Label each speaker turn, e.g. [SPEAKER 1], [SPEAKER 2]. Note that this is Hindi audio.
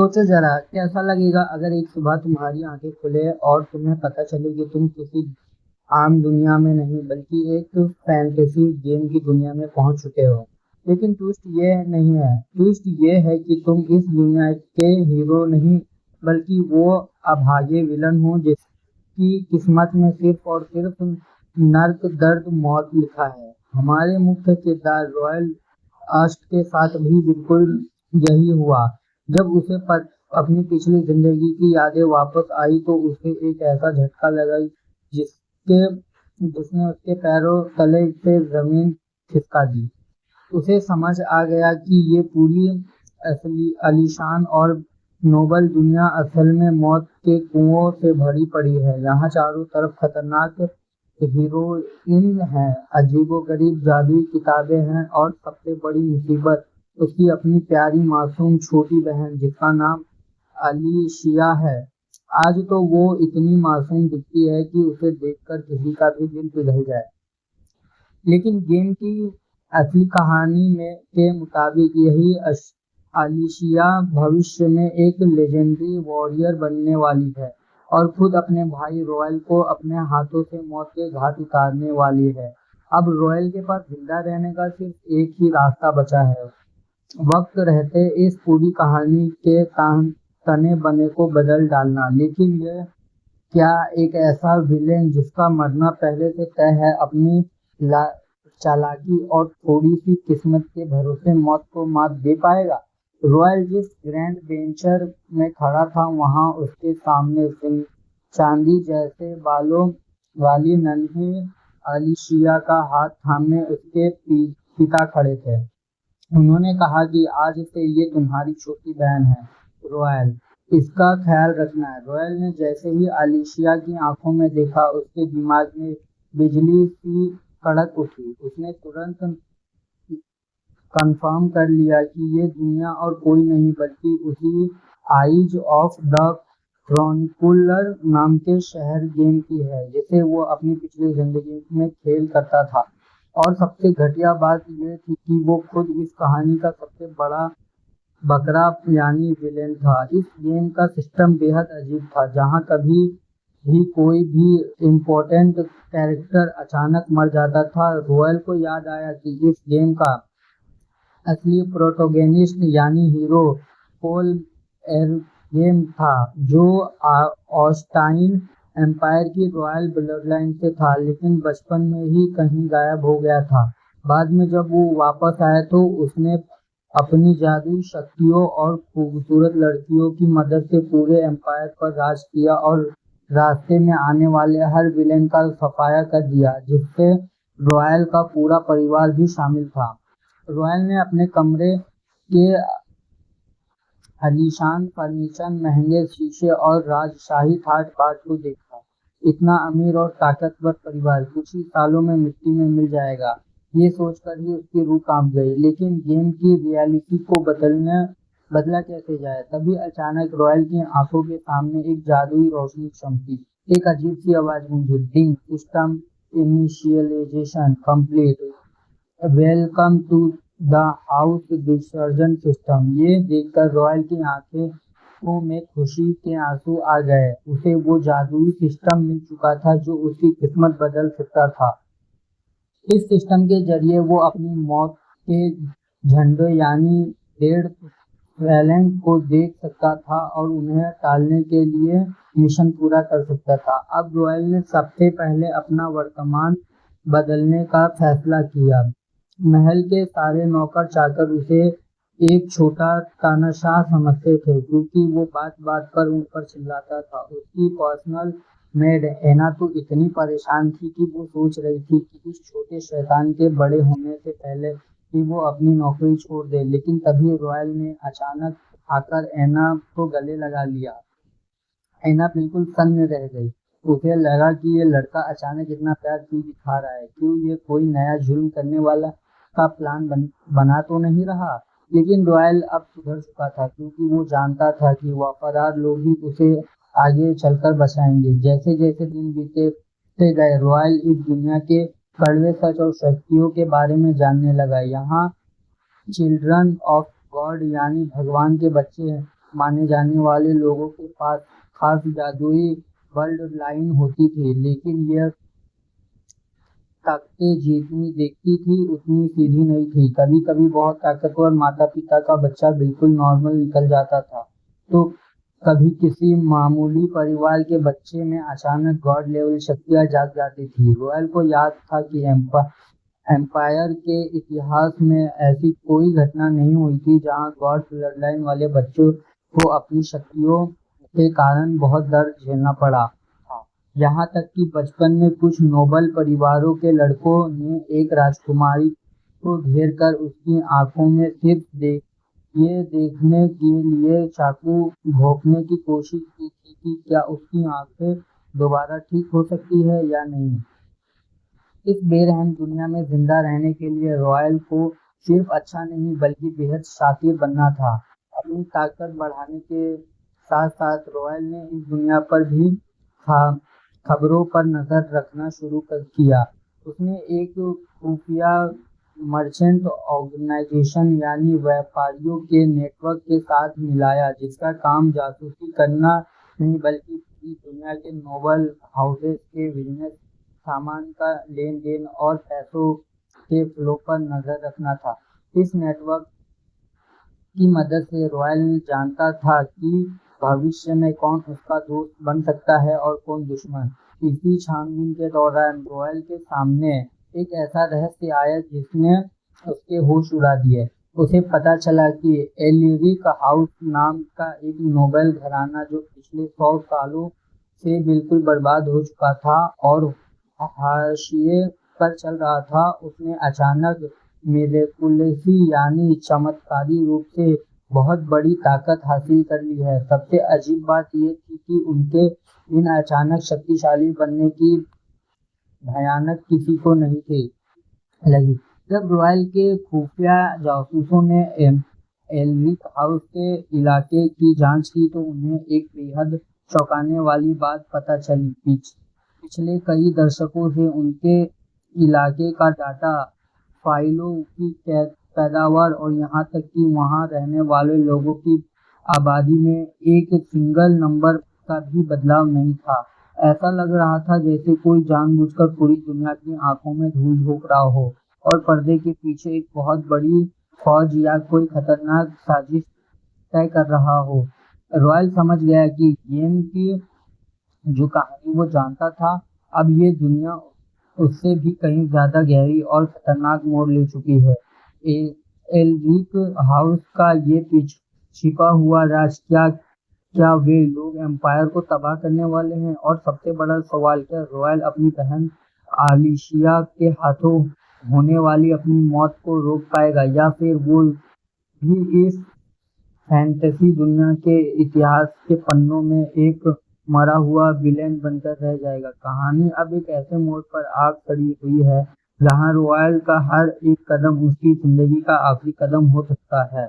[SPEAKER 1] सोचो जरा, कैसा लगेगा अगर एक सुबह तुम्हारी आंखें खुले और तुम्हें पता चले कि तुम किसी आम दुनिया में नहीं बल्कि एक फैंटेसी गेम की दुनिया में पहुंच चुके हो। लेकिन ट्विस्ट ये नहीं है, ट्विस्ट ये है कि तुम इस दुनिया के हीरो नहीं बल्कि वो अभागे विलन हो जिसकी किस्मत में सिर्फ और सिर्फ नर्क दर्द मौत लिखा है। हमारे मुख्य किरदार रॉयल अस्ट के साथ भी बिल्कुल यही हुआ। जब उसे अपनी पिछली जिंदगी की यादें वापस आई तो उसे एक ऐसा झटका लगा जिसके जिसने उसके पैरों तले से जमीन खिसका दी। उसे समझ आ गया कि ये पूरी असली आलीशान और नोबल दुनिया असल में मौत के कुओं से भरी पड़ी है। यहाँ चारों तरफ खतरनाक हीरोइन हैं, अजीबोगरीब जादुई किताबें हैं और सबसे बड़ी मुसीबत उसकी अपनी प्यारी मासूम छोटी बहन जिसका नाम अलीशिया है। आज तो वो इतनी मासूम दिखती है कि उसे देखकर किसी का भी दिल पिघल जाए। लेकिन गेम की असली कहानी में के मुताबिक यही अलीशिया भविष्य में एक लेजेंडरी वॉरियर बनने वाली है और खुद अपने भाई रॉयल को अपने हाथों से मौत के घाट उतारने वाली है। अब रॉयल के पास जिंदा रहने का सिर्फ एक ही रास्ता बचा है, वक्त रहते इस पूरी कहानी के तने बने को बदल डालना। लेकिन यह क्या एक ऐसा विलेन जिसका मरना पहले से तय है अपनी चालाकी और थोड़ी सी किस्मत के भरोसे मौत को मात दे पाएगा? रॉयल जिस ग्रैंड वेंचर में खड़ा था वहां उसके सामने चांदी जैसे बालों वाली नन्ही अलीशिया का हाथ थामे उसके पिता खड़े थे। उन्होंने कहा कि आज से ये तुम्हारी छोटी बहन है रॉयल, इसका ख्याल रखना है। रॉयल ने जैसे ही अलीशिया की आंखों में देखा उसके दिमाग में बिजली सी कड़क उठी। उसने तुरंत कंफर्म कर लिया कि ये दुनिया और कोई नहीं बल्कि उसी आइज ऑफ द क्रॉनिकुलर नाम के शहर गेम की है जिसे वो अपनी पिछली जिंदगी में खेल करता था। और सबसे घटिया बात यह थी कि वो खुद इस कहानी का सबसे बड़ा बकरा यानी विलेन था। इस गेम का सिस्टम बेहद अजीब था, जहां कभी भी कोई भी इम्पोर्टेंट कैरेक्टर अचानक मर जाता था। रॉयल को याद आया कि इस गेम का असली प्रोटोगेनिस्ट यानी हीरो पोल एरगेम था, जो ऑस्टाइन एम्पायर की रॉयल ब्लडलाइन से था, लेकिन बचपन में ही कहीं गायब हो गया था। बाद में जब वो वापस आया तो उसने अपनी जादुई शक्तियों और खूबसूरत लड़कियों की मदद से पूरे एम्पायर पर राज किया और रास्ते में आने वाले हर विलेन का सफाया कर दिया, जिससे रॉयल का पूरा परिवार भी शामिल था। रॉयल ने अपने कमरे के आलीशान फर्नीचर, महंगे शीशे और राजशाही ठाट बाट को देखा। इतना अमीर और ताकतवर परिवार कुछ ही सालों में मिट्टी में मिल जाएगा, ये सोचकर ही उसकी रूह कांप गई। लेकिन गेम की रियलिटी को बदला कैसे जाए? तभी अचानक रॉयल की आंखों के सामने एक जादुई रोशनी चमकी। एक अजीब सी आवाज गूंजी, ding, system initialization complete, welcome to the house dispersion system. ये देखकर रॉयल की आंखों में खुशी के आंसू आ गए। उसे वो जादुई सिस्टम मिल चुका था जो उसकी किस्मत बदल सकता था। इस सिस्टम के जरिए वो अपनी मौत के झंडे यानी डेड फैलेंग को देख सकता था और उन्हें टालने के लिए मिशन पूरा कर सकता था। अब रॉयल ने सबसे पहले अपना वर्तमान बदलने का फैसला किया। महल के सारे नौकर चाकर उसे एक छोटा तानाशाह समझते थे क्योंकि वो बात बात पर उन पर चिल्लाता था। उसकी पर्सनल मेड एना तो इतनी परेशान थी कि वो सोच रही थी कि इस छोटे शैतान के बड़े होने से पहले कि वो अपनी नौकरी छोड़ दे। लेकिन तभी रॉयल ने अचानक आकर एना को गले लगा लिया। एना बिल्कुल सन्न रह गई। उसे लगा कि ये लड़का अचानक इतना प्यार क्यों दिखा रहा है, क्यों ये कोई नया जुल्म करने वाला का प्लान बना तो नहीं रहा। लेकिन रॉयल अब सुधर चुका था क्योंकि वो जानता था कि वफादार लोग ही उसे आगे चलकर बचाएंगे। जैसे जैसे दिन बीते गए रॉयल इस दुनिया के कड़वे सच और शक्तियों के बारे में जानने लगा। यहाँ चिल्ड्रन ऑफ गॉड यानी भगवान के बच्चे माने जाने वाले लोगों के पास खास जादुई वर्ल्ड लाइन होती थी, लेकिन यह ताकतें जितनी देखती थी उतनी सीधी नहीं थी। कभी कभी बहुत ताकतवर माता पिता का बच्चा बिल्कुल नॉर्मल निकल जाता था, तो कभी किसी मामूली परिवार के बच्चे में अचानक गॉड लेवल शक्तियां जाग जाती थी। रॉयल को याद था कि एम्पायर के इतिहास में ऐसी कोई घटना नहीं हुई थी जहां गॉड ब्लडलाइन वाले बच्चों को अपनी शक्तियों के कारण बहुत दर्द झेलना पड़ा था। यहाँ तक कि बचपन में कुछ नोबल परिवारों के लड़कों ने एक राजकुमारी को घेर कर उसकी आंखों में सिर्फ ये देखने के लिए चाकू घोंपने की कोशिश की थी कि क्या उसकी आंखें दोबारा ठीक हो सकती है या नहीं। इस बेरहम दुनिया में जिंदा रहने के लिए रॉयल को सिर्फ अच्छा नहीं बल्कि बेहद शातिर बनना था। अपनी ताकत बढ़ाने के साथ साथ रॉयल ने इस दुनिया पर भी खबरों पर नजर रखना शुरू कर किया। उसने एक खुफिया मर्चेंट ऑर्गेनाइजेशन यानी व्यापारियों के नेटवर्क के साथ मिलाया, जिसका काम जासूसी करना नहीं बल्कि पूरी दुनिया के नोबल हाउसेस के बिजनेस, सामान का लेन देन और पैसों के फ्लो पर नजर रखना था। इस नेटवर्क की मदद से रॉयल जानता था कि भविष्य में कौन उसका दोस्त बन सकता है और कौन दुश्मन। इसी छानबीन के दौरान रॉयल के सामने एक ऐसा रहस्य आया जिसने उसके होश उड़ा दिए। उसे पता चला कि एलिरिक हाउस नाम का एक नोबेल घराना जो पिछले 100 सालों से बिल्कुल बर्बाद हो चुका था और हाशिए पर चल रहा था, उसने अचानक मिरेकुलसी यानी चमत्कारी रूप से बहुत बड़ी ताकत हासिल कर ली है। सबसे अजीब बात ये थी कि उनके इन अचानक शक्तिशाली बनने की भयानक किसी को नहीं थी लगी। जब रॉयल के खुफिया जासूसों ने एल्विक हाउस के इलाके की जांच की तो उन्हें एक बेहद चौंकाने वाली बात पता चली। पिछले कई दशकों से उनके इलाके का डाटा, फाइलों की पैदावार और यहाँ तक कि वहाँ रहने वाले लोगों की आबादी में एक सिंगल नंबर का भी बदलाव नहीं था। ऐसा लग रहा था जैसे कोई जानबूझकर पूरी दुनिया की आंखों में धूल झोंक रहा हो और पर्दे के पीछे एक बहुत बड़ी फौज या कोई खतरनाक साजिश तय कर रहा हो। रॉयल समझ गया कि गेम की जो कहानी वो जानता था, अब ये दुनिया उससे भी कहीं ज्यादा गहरी और खतरनाक मोड़ ले चुकी है। एल्विक हाउस का ये छिपा हुआ राज, क्या वे लोग एम्पायर को तबाह करने वाले हैं? और सबसे बड़ा सवाल, क्या रॉयल अपनी बहन आलिशिया के हाथों होने वाली अपनी मौत को रोक पाएगा या फिर वो भी इस फैंटेसी दुनिया के इतिहास के पन्नों में एक मरा हुआ विलेन बनकर रह जाएगा? कहानी अब एक ऐसे मोड़ पर आ खड़ी हुई है जहां रॉयल का हर एक कदम उसकी जिंदगी का आखिरी कदम हो सकता है।